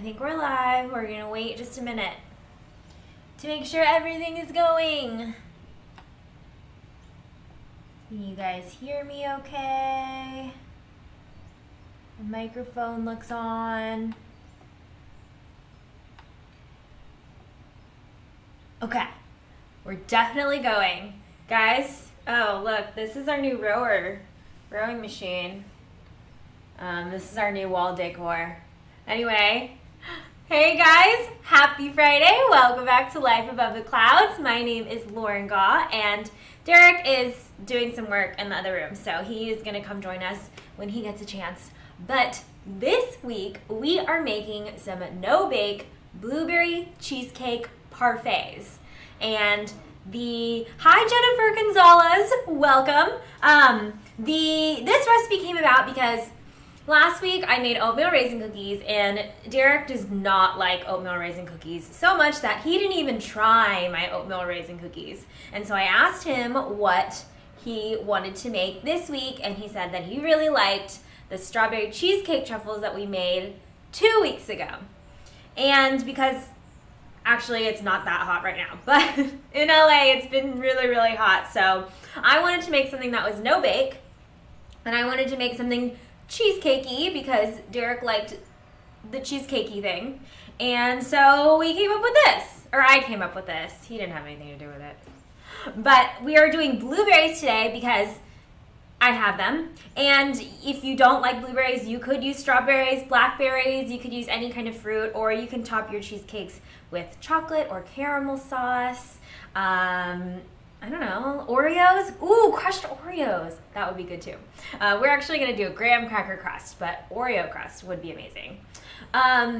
think we're live. We're gonna wait just a minute to make sure everything is going. Can you guys hear me okay? The microphone looks on. Okay, we're definitely going. Guys, oh look, this is our new rowing machine. This is our new wall decor. Anyway, hey guys, happy Friday. Welcome back to Life Above the Clouds. My name is Lauren Gaw, and Derek is doing some work in the other room, so he is going to come join us when he gets a chance. But this week, we are making some no-bake blueberry cheesecake parfaits. And hi Jennifer Gonzalez, welcome. This recipe came about because last week I made oatmeal raisin cookies, and Derek does not like oatmeal raisin cookies so much that he didn't even try my oatmeal raisin cookies. And so I asked him what he wanted to make this week, and he said that he really liked the strawberry cheesecake truffles that we made 2 weeks ago. And because actually it's not that hot right now, but in LA it's been really, really hot. So I wanted to make something that was no bake, and I wanted to make something cheesecakey because Derek liked the cheesecakey thing. And so we came up with this, or I came up with this. He didn't have anything to do with it. But we are doing blueberries today because I have them. And if you don't like blueberries, you could use strawberries, blackberries, you could use any kind of fruit, or you can top your cheesecakes with chocolate or caramel sauce. I don't know, Oreos? Ooh, crushed Oreos. That would be good too. We're actually going to do a graham cracker crust, but Oreo crust would be amazing.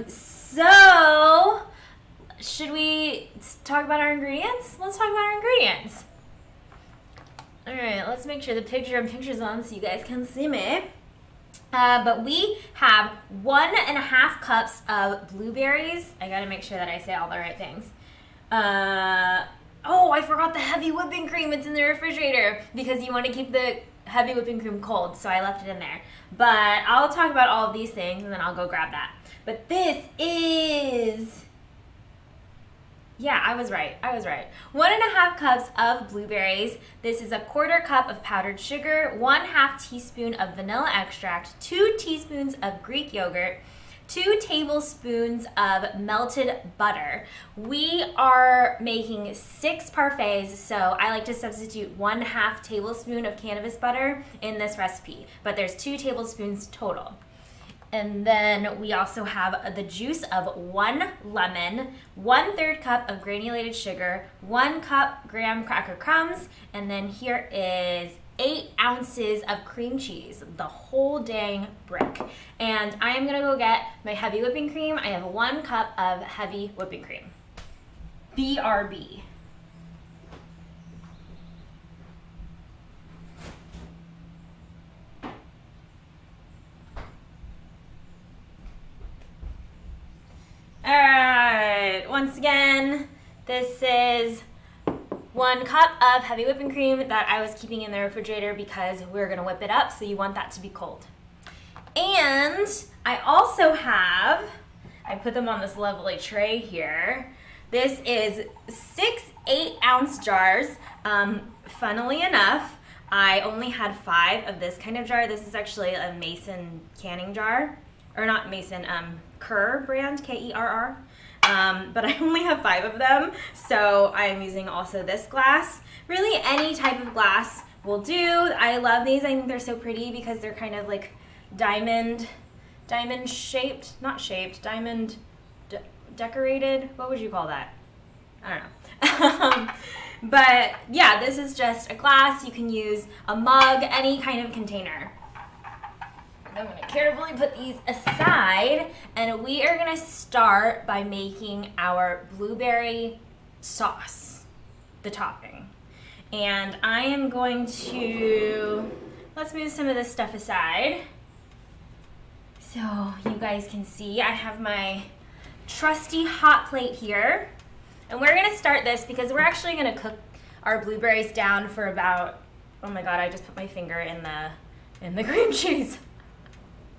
So, should we talk about our ingredients? Let's talk about our ingredients. All right, let's make sure the picture's on so you guys can see me. But we have 1.5 cups of blueberries. I got to make sure that I say all the right things. Oh, I forgot the heavy whipping cream. It's in the refrigerator because you want to keep the heavy whipping cream cold, so I left it in there. But I'll talk about all of these things, and then I'll go grab that. But this is... Yeah, I was right. 1.5 cups of blueberries. This is 1/4 cup of powdered sugar, 1/2 teaspoon of vanilla extract, 2 teaspoons of Greek yogurt, 2 tablespoons of melted butter. We are making 6 parfaits, so I like to substitute 1/2 tablespoon of cannabis butter in this recipe, but there's 2 tablespoons total. And then we also have the juice of 1 lemon, 1/3 cup of granulated sugar, 1 cup graham cracker crumbs, and then here is 8 ounces of cream cheese, the whole dang brick. And I am gonna go get my heavy whipping cream. I have 1 cup of heavy whipping cream. BRB. All right, once again, this is 1 cup of heavy whipping cream that I was keeping in the refrigerator because we're gonna whip it up, so you want that to be cold. And I also have, I put them on this lovely tray here. This is 6 8-ounce jars. Funnily enough, I only had 5 of this kind of jar. This is actually a Mason canning jar, or not Mason, Kerr brand, Kerr. But I only have 5 of them, so I'm using also this glass. Really, any type of glass will do. I love these. I think they're so pretty because they're kind of like diamond shaped, not shaped, diamond decorated. What would you call that? I don't know. But yeah, this is just a glass. You can use a mug, any kind of container. I'm going to carefully put these aside, and we are going to start by making our blueberry sauce, the topping. And I am going to, let's move some of this stuff aside so you guys can see. I have my trusty hot plate here, and we're going to start this because we're actually going to cook our blueberries down for about, oh my god, I just put my finger in the cream cheese.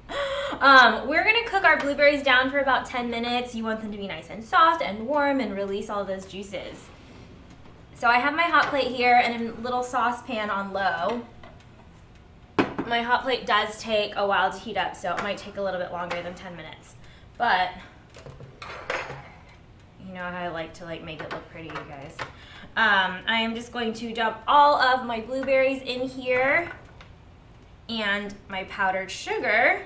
We're gonna cook our blueberries down for about 10 minutes. You want them to be nice and soft and warm and release all those juices. So I have my hot plate here and a little saucepan on low. My hot plate does take a while to heat up, so it might take a little bit longer than 10 minutes. But you know how I like to make it look pretty, you guys. I am just going to dump all of my blueberries in here and my powdered sugar.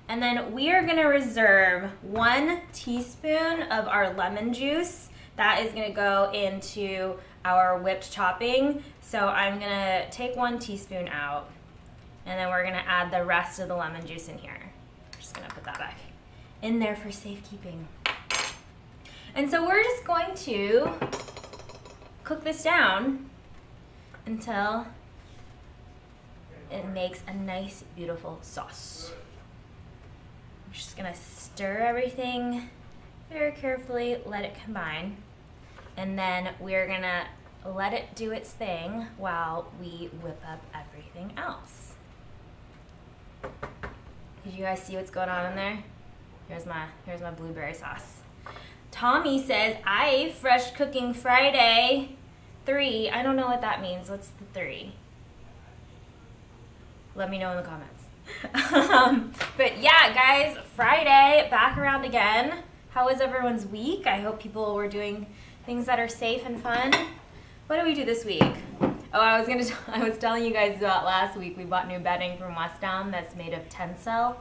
And then we are gonna reserve 1 teaspoon of our lemon juice. That is gonna go into our whipped topping. So I'm gonna take 1 teaspoon out, and then we're gonna add the rest of the lemon juice in here. I'm just gonna put that back in there for safekeeping. And so we're just going to cook this down until it makes a nice, beautiful sauce. I'm just gonna stir everything very carefully, let it combine, and then we're gonna let it do its thing while we whip up everything else. Did you guys see what's going on in there? Here's my blueberry sauce. Tommy says, "Aye, fresh cooking Friday. 3." I don't know what that means. What's the 3? Let me know in the comments. But yeah, guys, Friday, back around again. How was everyone's week? I hope people were doing things that are safe and fun. What did we do this week? Oh, I was telling you guys about last week. We bought new bedding from West Down that's made of tencel.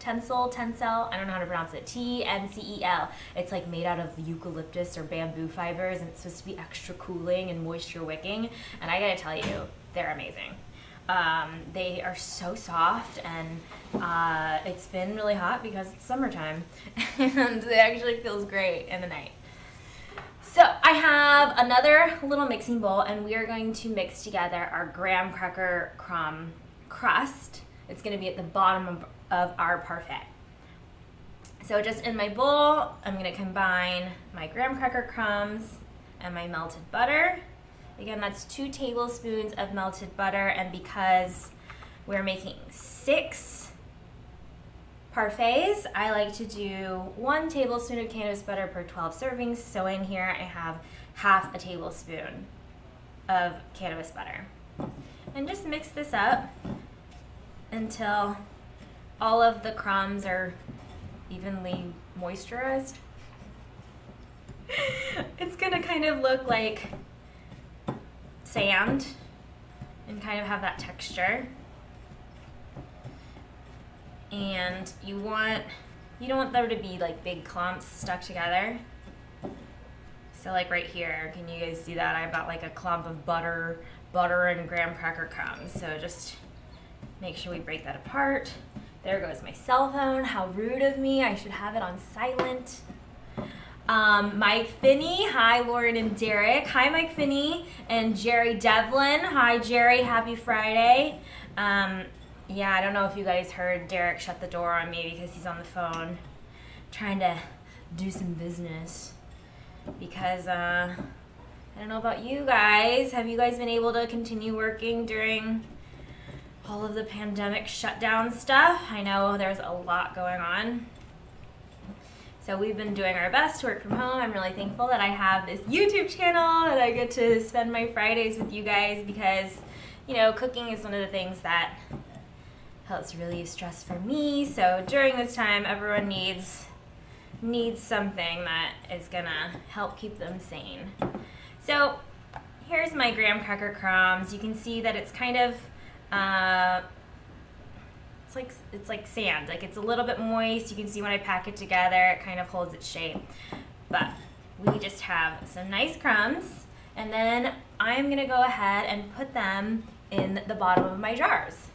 I don't know how to pronounce it. TNCEL. It's like made out of eucalyptus or bamboo fibers, and it's supposed to be extra cooling and moisture wicking. And I gotta tell you, they're amazing. They are so soft, and it's been really hot because it's summertime, and it actually feels great in the night. So I have another little mixing bowl, and we are going to mix together our graham cracker crumb crust. It's going to be at the bottom of our parfait. So just in my bowl, I'm going to combine my graham cracker crumbs and my melted butter. Again, that's 2 tablespoons of melted butter, and because we're making 6 parfaits, I like to do 1 tablespoon of cannabis butter per 12 servings. So in here I have half a tablespoon of cannabis butter. And just mix this up until all of the crumbs are evenly moisturized. It's gonna kind of look like sand and kind of have that texture. And you don't want there to be like big clumps stuck together. So like right here, can you guys see that? I've got like a clump of butter and graham cracker crumbs. So just make sure we break that apart. There goes my cell phone. How rude of me. I should have it on silent. Mike Finney. Hi, Lauren and Derek. Hi, Mike Finney and Jerry Devlin. Hi, Jerry. Happy Friday. Yeah, I don't know if you guys heard Derek shut the door on me because he's on the phone trying to do some business. Because, I don't know about you guys. Have you guys been able to continue working during all of the pandemic shutdown stuff? I know there's a lot going on. So we've been doing our best to work from home. I'm really thankful that I have this YouTube channel that I get to spend my Fridays with you guys because, you know, cooking is one of the things that helps relieve stress for me. So during this time, everyone needs something that is gonna help keep them sane. So here's my graham cracker crumbs. You can see that it's kind of it's like sand. Like it's a little bit moist. You can see when I pack it together, it kind of holds its shape. But we just have some nice crumbs, and then I'm gonna go ahead and put them in the bottom of my jars.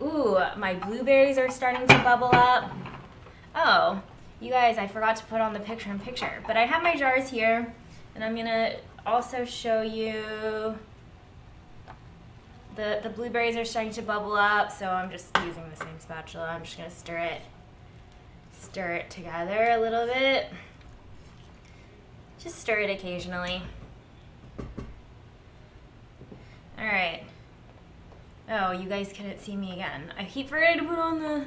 Ooh, my blueberries are starting to bubble up. Oh, you guys, I forgot to put on the picture-in-picture. But I have my jars here, and I'm gonna also show you the blueberries are starting to bubble up, so I'm just using the same spatula. I'm just gonna stir it together a little bit. Just stir it occasionally. All right. Oh, you guys couldn't see me again. I keep forgetting to put on the...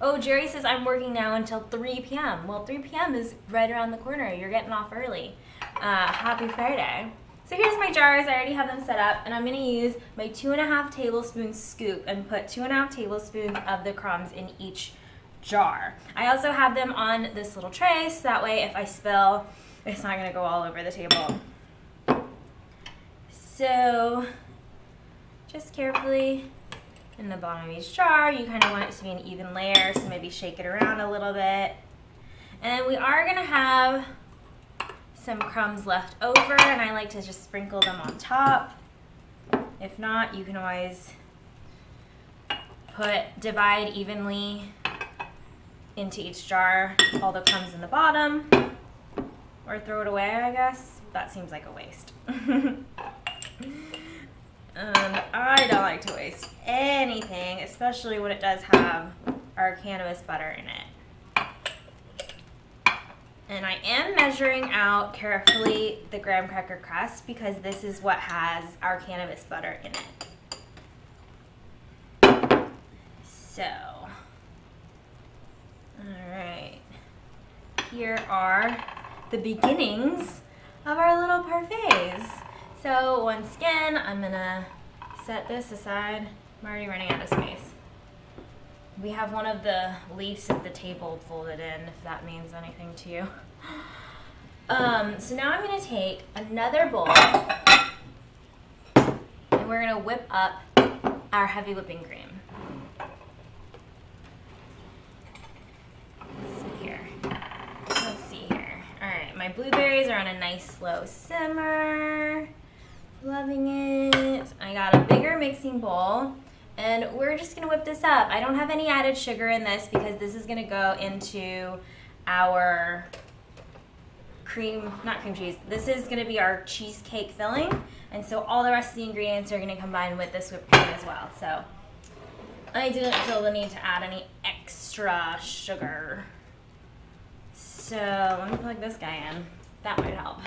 Oh, Jerry says I'm working now until 3 p.m. Well, 3 p.m. is right around the corner. You're getting off early. Happy Friday. So here's my jars. I already have them set up, and I'm going to use my 2.5 tablespoon scoop and put 2.5 tablespoons of the crumbs in each jar. I also have them on this little tray, so that way if I spill, it's not going to go all over the table. So just carefully in the bottom of each jar, you kind of want it to be an even layer, so maybe shake it around a little bit. And we are going to have some crumbs left over, and I like to just sprinkle them on top. If not, you can always divide evenly into each jar all the crumbs in the bottom, or throw it away, I guess. That seems like a waste. And I don't like to waste anything, especially when it does have our cannabis butter in it. And I am measuring out carefully the graham cracker crust because this is what has our cannabis butter in it. So, alright. Here are the beginnings of our little parfaits. So once again, I'm gonna set this aside. I'm already running out of space. We have one of the leaves of the table folded in, if that means anything to you. So now I'm gonna take another bowl and we're gonna whip up our heavy whipping cream. Let's see here. All right, my blueberries are on a nice slow simmer. Loving it. I got a bigger mixing bowl, and we're just gonna whip this up. I don't have any added sugar in this because this is gonna go into our not cream cheese. This is gonna be our cheesecake filling, and so all the rest of the ingredients are gonna combine with this whipped cream as well. So I didn't feel the need to add any extra sugar. So let me plug this guy in. That might help.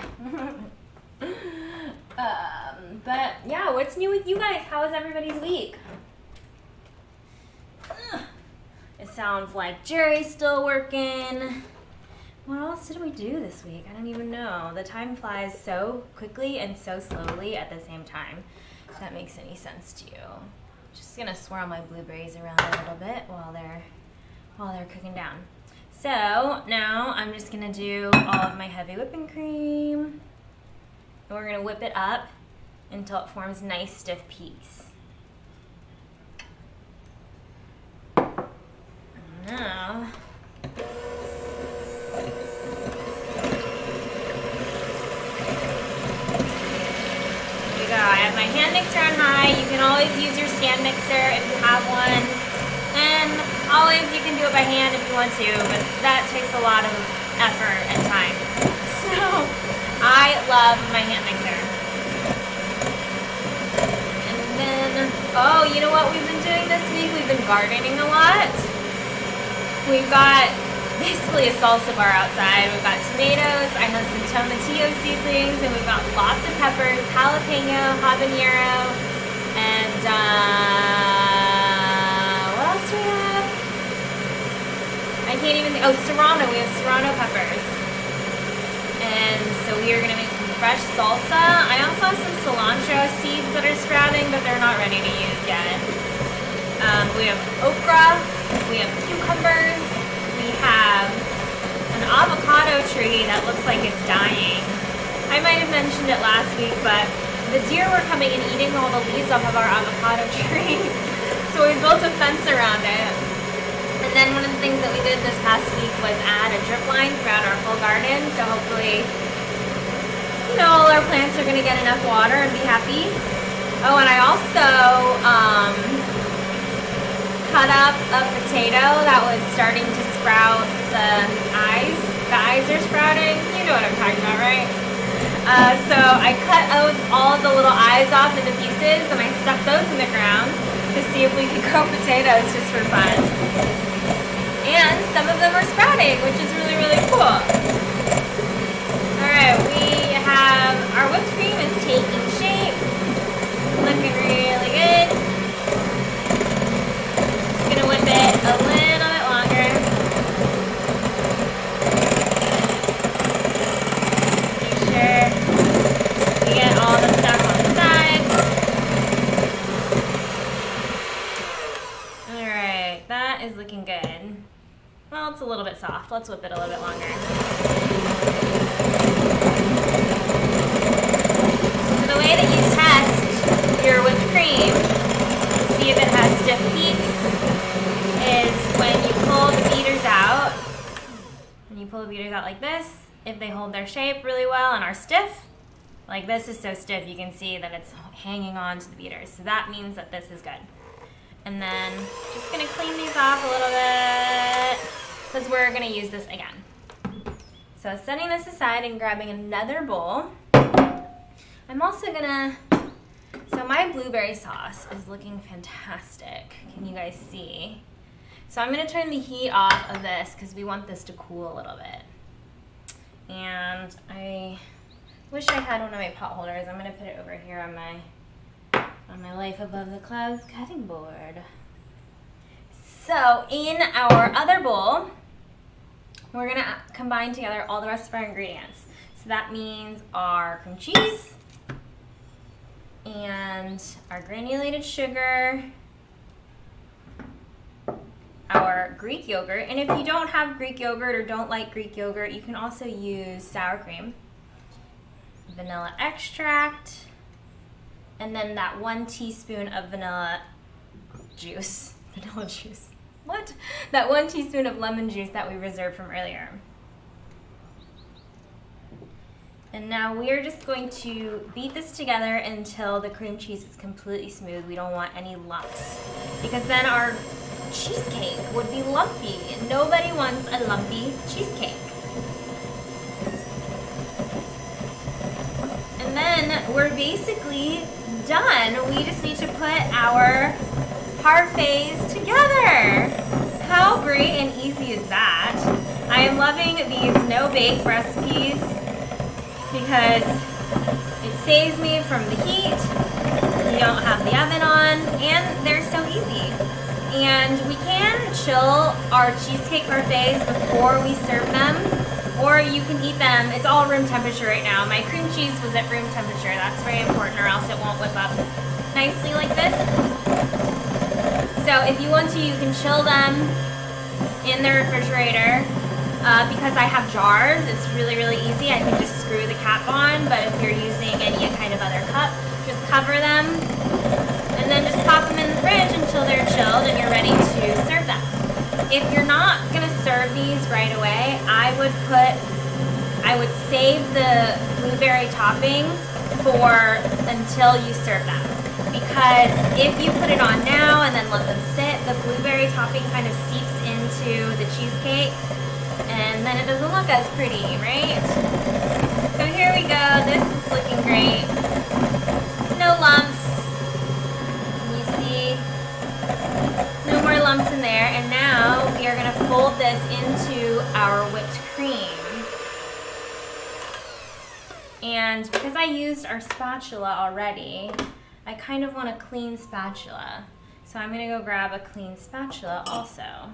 But yeah, what's new with you guys? How was everybody's week? It sounds like Jerry's still working. What else did we do this week? I don't even know. The time flies so quickly and so slowly at the same time. If that makes any sense to you. Just gonna swirl my blueberries around a little bit while they're cooking down. So now I'm just gonna do all of my heavy whipping cream. And we're gonna whip it up until it forms nice stiff peaks. Now, here we go. I have my hand mixer on high. You can always use your stand mixer if you have one. And always you can do it by hand if you want to, but that takes a lot of effort and time. So I love my hand mixer. And then, oh, you know what we've been doing this week? We've been gardening a lot. We've got basically a salsa bar outside. We've got tomatoes, I have some tomatillo seedlings, and we've got lots of peppers, jalapeno, habanero, and what else do we have? I can't even think. Oh, serrano. We have serrano peppers. And so we are going to make some fresh salsa. I also have some cilantro seeds that are sprouting, but they're not ready to use yet. We have okra. We have cucumbers. We have an avocado tree that looks like it's dying. I might have mentioned it last week, but the deer were coming and eating all the leaves off of our avocado tree. So we built a fence around it. And then one of the things that we did this past week was add a drip line throughout our whole garden. So hopefully, you know, all our plants are going to get enough water and be happy. Oh, and I also cut up a potato that was starting to sprout the eyes. The eyes are sprouting. You know what I'm talking about, right? So I cut out all the little eyes off into pieces and I stuck those in the ground to see if we could grow potatoes just for fun. And some of them are sprouting, which is really, really cool. Alright, we have, our whipped cream is taking shape. Looking really good. good. Well, it's a little bit soft. Let's whip it a little bit longer. So the way that you test your whipped cream to see if it has stiff peaks is when you pull the beaters out. When you pull the beaters out like this, if they hold their shape really well and are stiff, like this is so stiff you can see that it's hanging on to the beaters. So that means that this is good. And then just gonna clean these off a little bit because we're gonna use this again. So setting this aside and grabbing another bowl. I'm also gonna, so my blueberry sauce is looking fantastic. Can you guys see? So I'm gonna turn the heat off of this because we want this to cool a little bit. And I wish I had one of my pot holders. I'm gonna put it over here on my Life Above the Clouds cutting board. So in our other bowl, we're gonna combine together all the rest of our ingredients. So that means our cream cheese and our granulated sugar, our Greek yogurt. And if you don't have Greek yogurt or don't like Greek yogurt, you can also use sour cream, vanilla extract, and then that 1 teaspoon of vanilla juice. Vanilla juice. What? That 1 teaspoon of lemon juice that we reserved from earlier. And now we are just going to beat this together until the cream cheese is completely smooth. We don't want any lumps because then our cheesecake would be lumpy. Nobody wants a lumpy cheesecake. And then we're basically done. We just need to put our parfaits together. How great and easy is that? I am loving these no-bake recipes because it saves me from the heat. You don't have the oven on, and they're so easy. And we can chill our cheesecake parfaits before we serve them, or you can eat them. It's all room temperature right now. My cream cheese was at room temperature. That's very important, or else it won't whip up nicely like this. So if you want to, you can chill them in the refrigerator. Because I have jars, it's really, really easy. I can just screw the cap on, but if you're using any kind of other cup, just cover them and then just pop them in the fridge until they're chilled and you're ready to serve them. If you're not gonna serve these right away, I would save the blueberry topping for until you serve them. Because if you put it on now and then let them sit, the blueberry topping kind of seeps into the cheesecake and then it doesn't look as pretty, right? So here we go. This is looking great. No lumps. You see? No more lumps in there. And now we are going to fold this into our whipped cream. And because I used our spatula already, I kind of want a clean spatula. So I'm going to go grab a clean spatula also.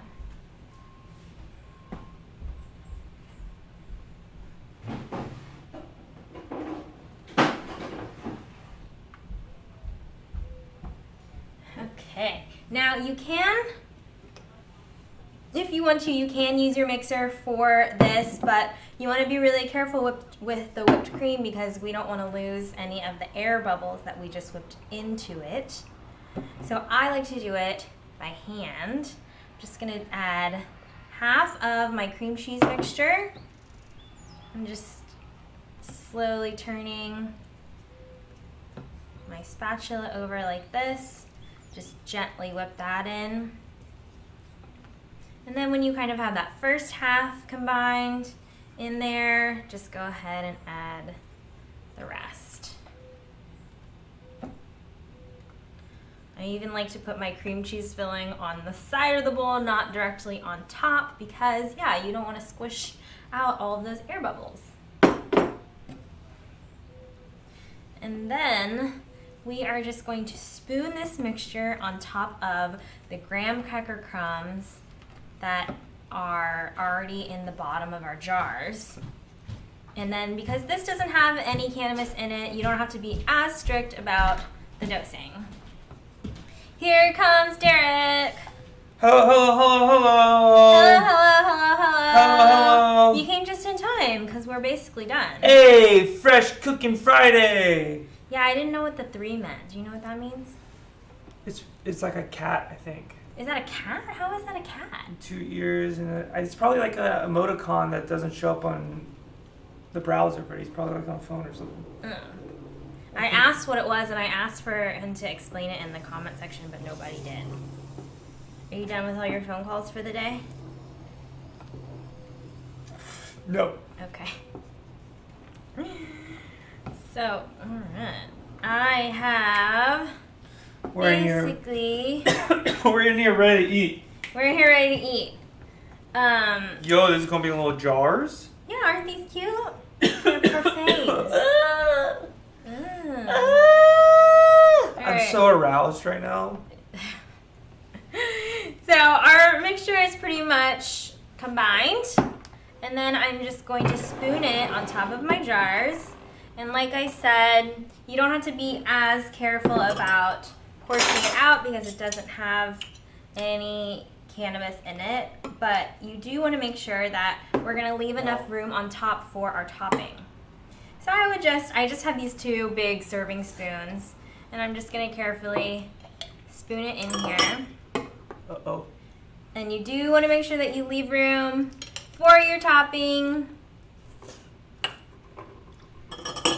Okay, now you can, if you want to, you can use your mixer for this, but you want to be really careful with the whipped cream because we don't want to lose any of the air bubbles that we just whipped into it. So I like to do it by hand. I'm just going to add half of my cream cheese mixture. I'm just slowly turning my spatula over like this. Just gently whip that in. And then when you kind of have that first half combined in there, just go ahead and add the rest. I even like to put my cream cheese filling on the side of the bowl, not directly on top, because yeah, you don't want to squish out all of those air bubbles. And then we are just going to spoon this mixture on top of the graham cracker crumbs that are already in the bottom of our jars. And then because this doesn't have any cannabis in it, you don't have to be as strict about the dosing. Here comes Derek. Hello, hello, hello, Hello, hello. hello. You came just in time because we're basically done. Hey, Fresh Cooking Friday. Yeah, I didn't know what the 3 meant. Do you know what that means? It's like a cat, I think. Is that a cat? How is that a cat? 2 ears and it's probably like a emoticon that doesn't show up on the browser, but he's probably like on a phone or something. I asked what it was, and I asked for him to explain it in the comment section, but nobody did. Are you done with all your phone calls for the day? No. Okay. So, alright. I have We're in basically... We're in here ready to eat. We're here ready to eat. Yo, this is gonna be in little jars. Yeah, aren't these cute? They're parfaits. I'm so aroused right now. So our mixture is pretty much combined, and then I'm just going to spoon it on top of my jars. And like I said, you don't have to be as careful about portioning it out because it doesn't have any cannabis in it, but you do want to make sure that we're going to leave enough room on top for our topping. So I just have these 2 big serving spoons, and I'm just going to carefully spoon it in here. Uh-oh. And you do want to make sure that you leave room for your topping.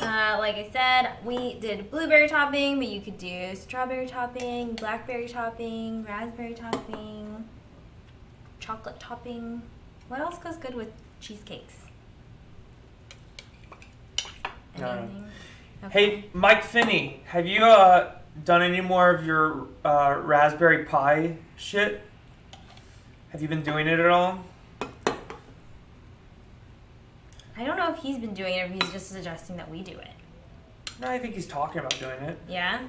Like I said, we did blueberry topping, but you could do strawberry topping, blackberry topping, raspberry topping, chocolate topping. What else goes good with cheesecakes? Anything? Okay. Hey, Mike Finney, have you done any more of your raspberry pie shit? Have you been doing it at all? I don't know if he's been doing it or if he's just suggesting that we do it. No, I think he's talking about doing it. Yeah?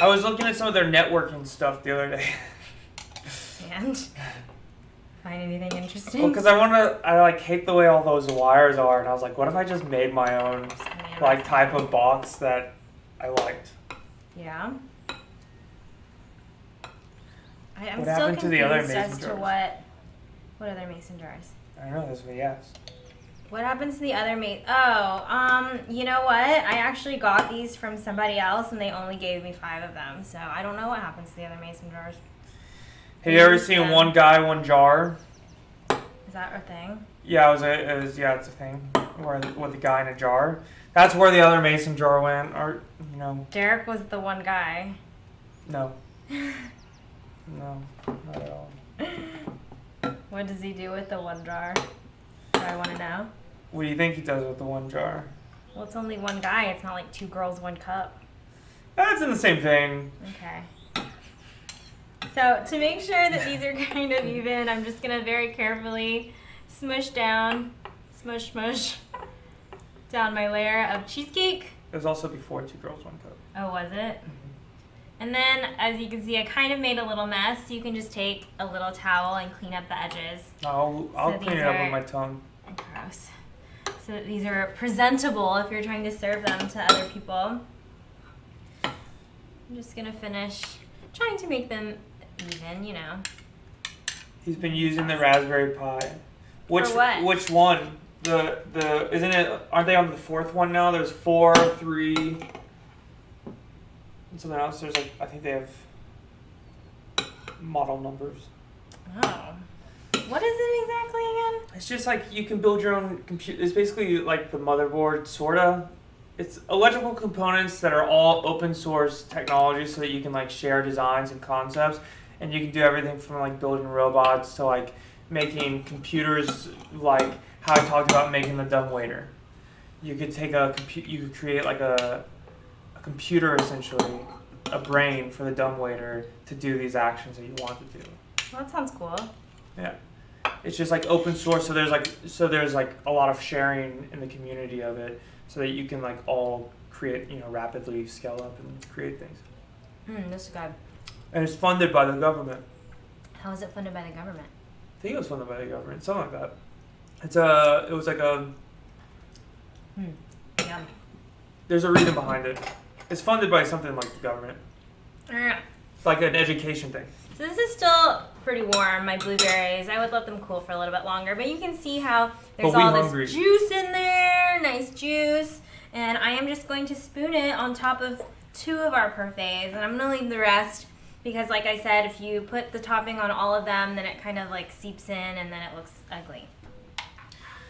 I was looking at some of their networking stuff the other day. And? Find anything interesting? Well, because I hate the way all those wires are, and I was like, what if I just made my own, like, type of box that I liked? Yeah. I'm What still happened to the other confused mason as to jars? what other mason jars. I don't know, that's what he asked. What happens to the other you know what? I actually got these from somebody else, and they only gave me 5 of them, so I don't know what happens to the other mason jars. Have you ever seen One Guy, One Jar? Is that a thing? Yeah, it's a thing. With a guy in a jar. That's where the other mason jar went, or, you know. Derek was the one guy. No. No, not at all. What does he do with the one jar? Do I want to know? What do you think he does with the one jar? Well, it's only one guy. It's not like 2 girls, 1 cup. That's in the same thing. Okay. So to make sure that these are kind of even, I'm just going to very carefully smush down, smush, down my layer of cheesecake. It was also before 2 girls, 1 cup. Oh, was it? Mm-hmm. And then, as you can see, I kind of made a little mess. You can just take a little towel and clean up the edges. I'll clean it up with my tongue. Gross. So that these are presentable if you're trying to serve them to other people. I'm just going to finish trying to make them even, you know. He's been using the raspberry pie. For what? Which one? Isn't it? Aren't they on the 4th one now? There's 4, 3, and something else. There's I think they have model numbers. Oh. What is it exactly again? It's just you can build your own computer. It's basically like the motherboard, sorta. It's electrical components that are all open source technology, so that you can share designs and concepts, and you can do everything from building robots to making computers, how I talked about making the dumbwaiter. You could take you could create a computer, essentially, a brain for the dumbwaiter to do these actions that you want to do. Well, that sounds cool. Yeah. It's just open source, so there's a lot of sharing in the community of it, so that you can all create, rapidly scale up and create things. This is good. And it's funded by the government. How is it funded by the government? I think it was funded by the government, something like that. It was Yum. there's a reason behind it. It's funded by something like the government. Yeah. It's like an education thing. So this is still pretty warm, my blueberries. I would let them cool for a little bit longer, but you can see how there's all this juice in there, nice juice. And I am just going to spoon it on top of 2 of our parfaits, and I'm going to leave the rest because, like I said, if you put the topping on all of them, then it kind of like seeps in and then it looks ugly.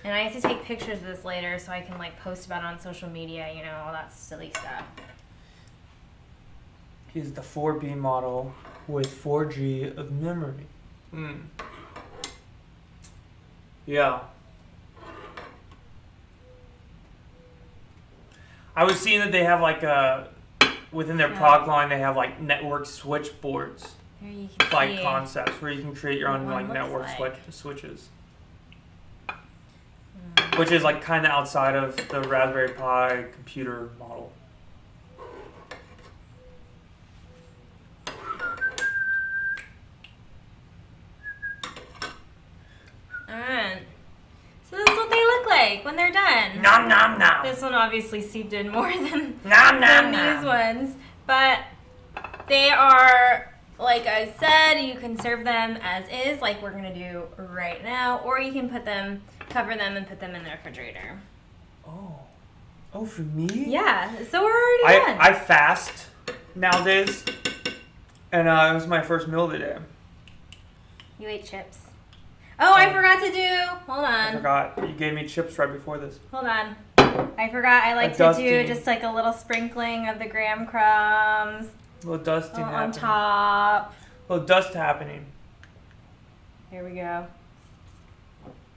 And I have to take pictures of this later so I can like post about it on social media, you know, all that silly stuff. Is the 4B model with 4G of memory. Yeah. I was seeing that they have like within their product line, they have like network switchboards. Here you can like see concepts where you can create your own like network switches. Which is like kind of outside of the Raspberry Pi computer model. Alright. So this is what they look like when they're done. Nom nom nom. This one obviously seeped in more than, nom, nom, these ones. But they are, like I said, you can serve them as is, like we're going to do right now. Or you can cover them and put them in the refrigerator. Oh, for me? Yeah, so we're already done. I fast nowadays. And it was my first meal of the day. You ate chips. Oh, I forgot to do. Hold on. I forgot. You gave me chips right before this. Hold on. I forgot. I like to do just like a little sprinkling of the graham crumbs. A little dusting happening. On top. A little dust happening. Here we go.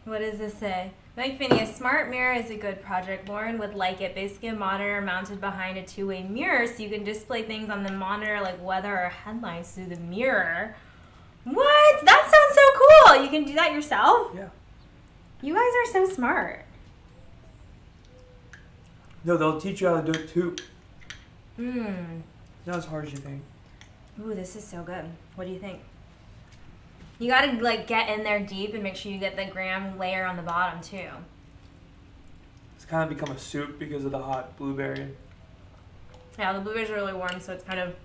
What does this say? Mike Finney, a smart mirror is a good project. Lauren would like it. Basically a monitor mounted behind a 2-way mirror so you can display things on the monitor like weather or headlines through the mirror. What? That sounds so cool. You can do that yourself? Yeah. You guys are so smart. No, they'll teach you how to do it too. It's not as hard as you think. Ooh, this is so good. What do you think? You gotta like get in there deep and make sure you get the graham layer on the bottom too. It's kind of become a soup because of the hot blueberry. Yeah, the blueberries are really warm, so it's kind of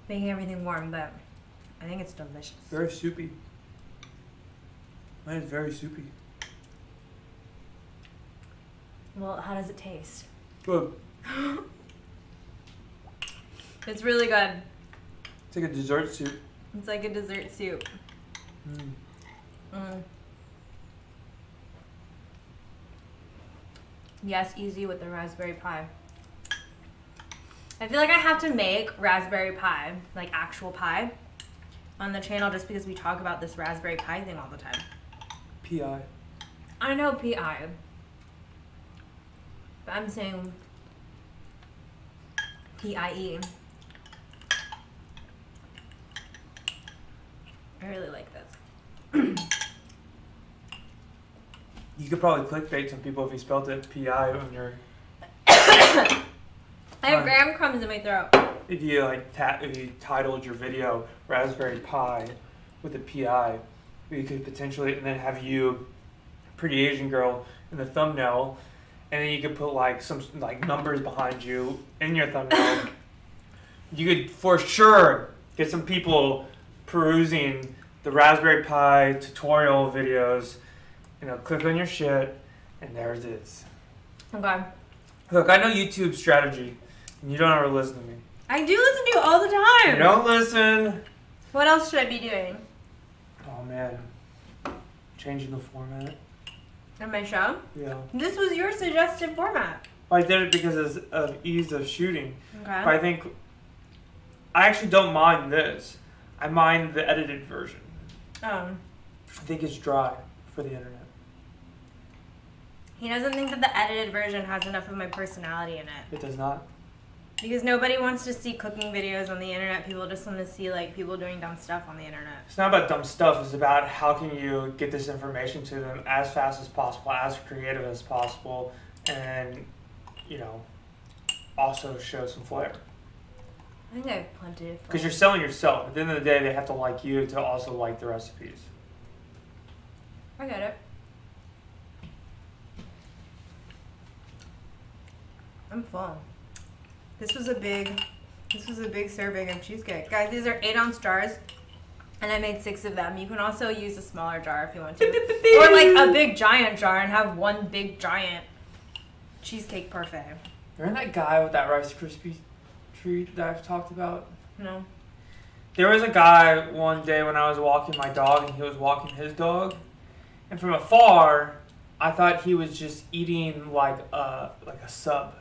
making everything warm, but I think it's delicious. Very soupy. Mine is very soupy. Well, how does it taste? Good. It's really good. It's like a dessert soup. It's like a dessert soup. Yes, easy with the Raspberry Pi. I feel like I have to make Raspberry Pi, like actual pie, on the channel just because we talk about this Raspberry Pi thing all the time. PI. I know PI. But I'm saying PIE. I really like this. You could probably clickbait some people if you spelled it PI on your. I have graham crumbs in my throat. If you if you titled your video Raspberry Pi with a PI, you could potentially, and then have you, pretty Asian girl, in the thumbnail, and then you could put like some like numbers behind you in your thumbnail. You could for sure get some people perusing the Raspberry Pi tutorial videos. You know, click on your shit, and there it is. Okay. Look, I know YouTube strategy, and you don't ever listen to me. I do listen to you all the time. You don't listen. What else should I be doing? Oh man, changing the format. On my show? Yeah. This was your suggested format. I did it because of ease of shooting. Okay. But I actually don't mind this. I mind the edited version. I think it's dry for the internet. He doesn't think that the edited version has enough of my personality in it. It does not. Because nobody wants to see cooking videos on the internet. People just want to see like people doing dumb stuff on the internet. It's not about dumb stuff. It's about how can you get this information to them as fast as possible, as creative as possible, and, you know, also show some flair. I think I have plenty of flair. Because you're selling yourself. At the end of the day, they have to like you to also like the recipes. I get it. I'm full. This This was a big serving of cheesecake. Guys, these are 8-ounce jars, and I made 6 of them. You can also use a smaller jar if you want to. Or like a big giant jar and have one big giant cheesecake parfait. Remember that guy with that Rice Krispie treat that I've talked about? No. There was a guy one day when I was walking my dog and he was walking his dog. And from afar, I thought he was just eating like a sub.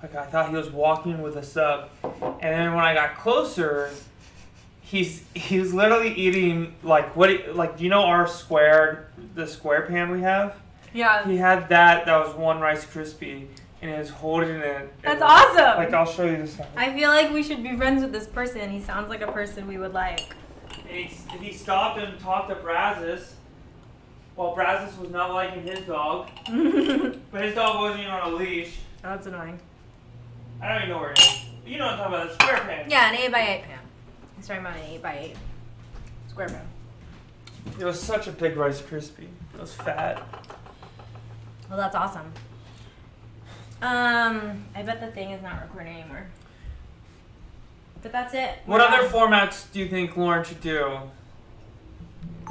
Like I thought he was walking with a sub. And then when I got closer, he was literally eating like do you know the square pan we have? Yeah. He had that was one Rice Krispie and he was holding it. That's awesome. Like I'll show you this time. I feel like we should be friends with this person. He sounds like a person we would like. And he stopped and talked to Brazos. While Brazos was not liking his dog. But his dog wasn't even on a leash. Oh, that's annoying. I don't even know where it is. You know what I'm talking about, the square pan. Yeah, an 8x8 pan. He's talking about an 8x8 square pan. It was such a big Rice Krispie. It was fat. Well, that's awesome. I bet the thing is not recording anymore. But that's it. What other formats do you think Lauren should do?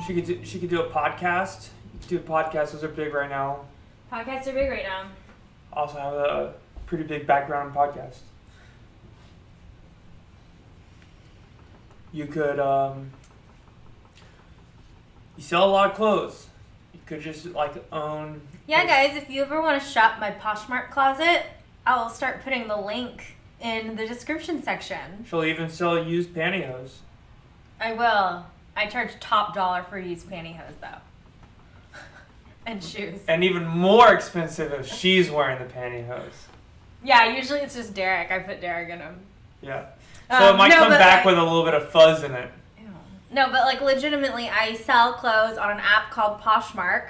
She could do a podcast. You could do a podcast. Those are big right now. Podcasts are big right now. Also have a pretty big background in podcast. You could you sell a lot of clothes. You could just like own. Yeah, guys, if you ever want to shop my Poshmark closet, I'll start putting the link in the description section. She'll even sell used pantyhose. I will. I charge top dollar for used pantyhose, though. And shoes. And even more expensive if she's wearing the pantyhose. Yeah, usually it's just Derek. I put Derek in them. Yeah. So it might come back with a little bit of fuzz in it. Ew. No, but like legitimately, I sell clothes on an app called Poshmark.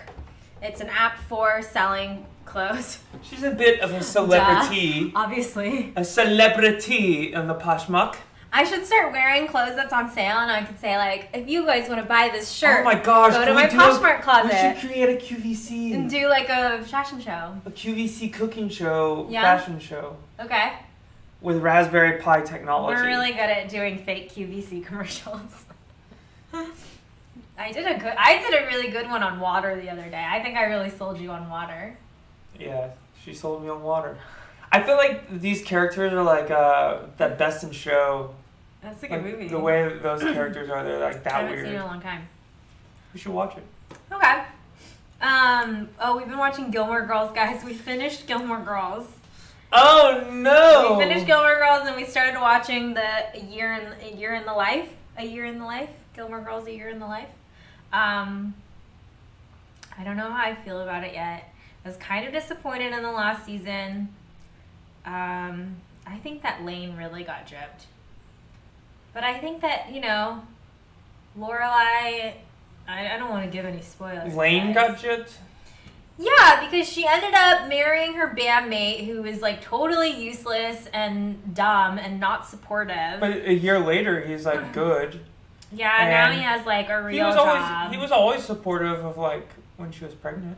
It's an app for selling clothes. She's a bit of a celebrity. Duh, obviously. A celebrity in the Poshmark. I should start wearing clothes that's on sale, and I could say, like, if you guys want to buy this shirt, oh my gosh, go to my Poshmark closet. We should create a QVC. And do, like, a fashion show. A QVC cooking show, Yeah. fashion show. Okay. With Raspberry Pi technology. We're really good at doing fake QVC commercials. I did a really good one on water the other day. I think I really sold you on water. Yeah, she sold me on water. I feel like these characters are like that Best in Show. That's a good movie. The way those characters are, they're like that I haven't weird. seen it in a long time. We should watch it. Okay. We've been watching Gilmore Girls, guys. We finished Gilmore Girls. Oh no! We finished Gilmore Girls and we started watching the A Year in the Life. Gilmore Girls, A Year in the Life. I don't know how I feel about it yet. I was kind of disappointed in the last season. I think that Lane really got gypped. But I think that, Lorelai, I don't want to give any spoilers. Lane got gypped? Yeah, because she ended up marrying her bandmate who was like totally useless and dumb and not supportive. But a year later, he's like good. Yeah, and now he has like a real job. He was always supportive of like when she was pregnant.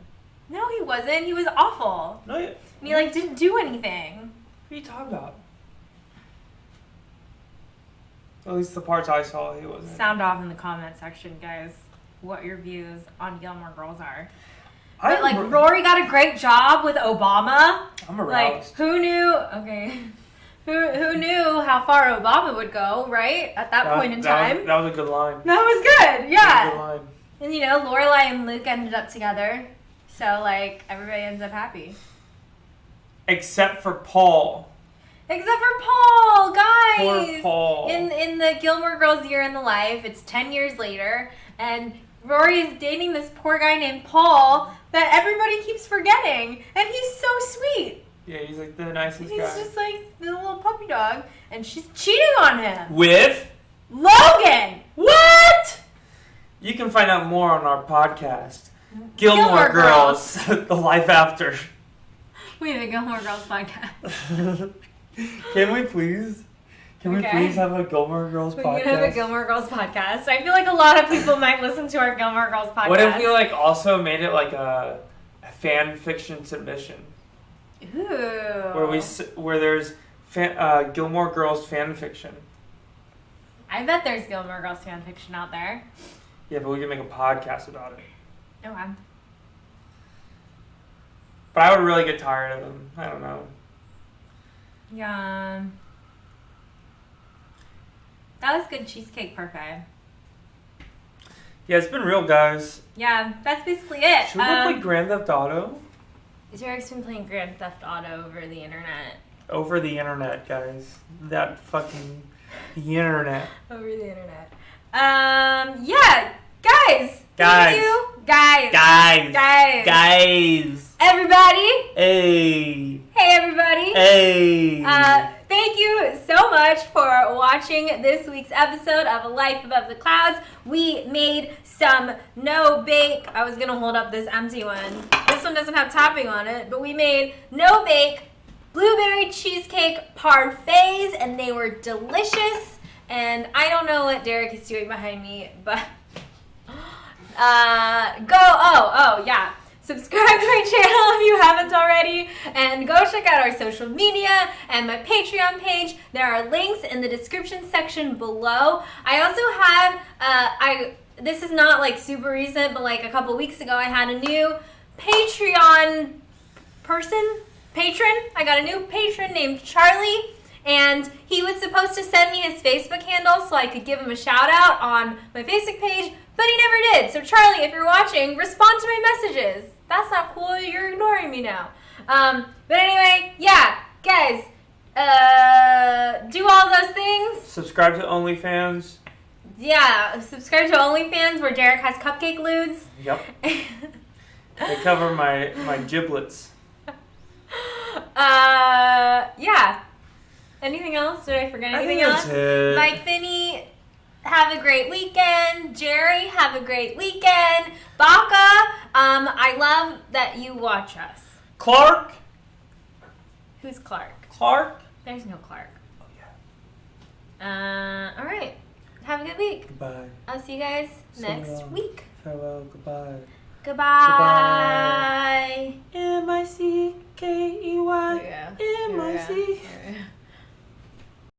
No, he wasn't. He was awful. No, And he like didn't do anything. What are you talking about? At least the parts I saw, he wasn't. Sound off in the comment section, guys, what your views on Gilmore Girls are. But like Rory got a great job with Obama. I'm aroused. Like who knew? Okay, who knew how far Obama would go? Right at that point in time. That was a good line. That was good. Yeah. That was a good line. And Lorelai and Luke ended up together, so like everybody ends up happy. Except for Paul. Except for Paul, guys. Poor Paul. In the Gilmore Girls Year in the Life, it's 10 years later, and Rory is dating this poor guy named Paul that everybody keeps forgetting, and he's so sweet. Yeah, he's like the nicest guy. He's just like the little puppy dog, and she's cheating on him. With? Logan! What? You can find out more on our podcast. Gilmore Girls, The Life After. We have a Gilmore Girls podcast. Can we please? Can we please have a Gilmore Girls podcast? We can have a Gilmore Girls podcast. I feel like a lot of people might listen to our Gilmore Girls podcast. What if we like also made it like a fan fiction submission? Ooh. Where there's Gilmore Girls fan fiction. I bet there's Gilmore Girls fan fiction out there. Yeah, but we can make a podcast about it. Okay. But I would really get tired of them. I don't know. Yeah. That was good Cheesecake Parfait. Yeah, it's been real, guys. Yeah, that's basically it. Should we go play Grand Theft Auto? Derek's been playing Grand Theft Auto over the internet. Over the internet, guys. That fucking... The internet. Over the internet. Yeah, guys. Guys. Thank you. Guys. Guys. Guys. Guys. Everybody. Hey. Hey, everybody. Hey. Thank you so much for watching this week's episode of A Life Above the Clouds. We made some no-bake. I was going to hold up this empty one. This one doesn't have topping on it, but we made no-bake blueberry cheesecake parfaits, and they were delicious. And I don't know what Derek is doing behind me, but yeah. Subscribe to my channel if you haven't already, and go check out our social media and my Patreon page. There are links in the description section below. I also had, this is not like super recent, but like a couple weeks ago, I had a new Patreon patron. I got a new patron named Charlie, and he was supposed to send me his Facebook handle so I could give him a shout out on my Facebook page, but he never did. So Charlie, if you're watching, respond to my messages. That's not cool. You're ignoring me now. But anyway, yeah, guys, do all those things. Subscribe to OnlyFans. Yeah, subscribe to OnlyFans where Derek has cupcake lewds. Yep. They cover my giblets. Yeah. Anything else? Did I forget anything else? That's it. Mike Finney, have a great weekend. Jerry, have a great weekend. Baka, I love that you watch us. Clark? Who's Clark? Clark? There's no Clark. Oh, yeah. All right. Have a good week. Goodbye. I'll see you guys So next long. week. Farewell. Goodbye. Goodbye. Goodbye. M-I-C-K-E-Y. Here we go. M-I-C. Here we go.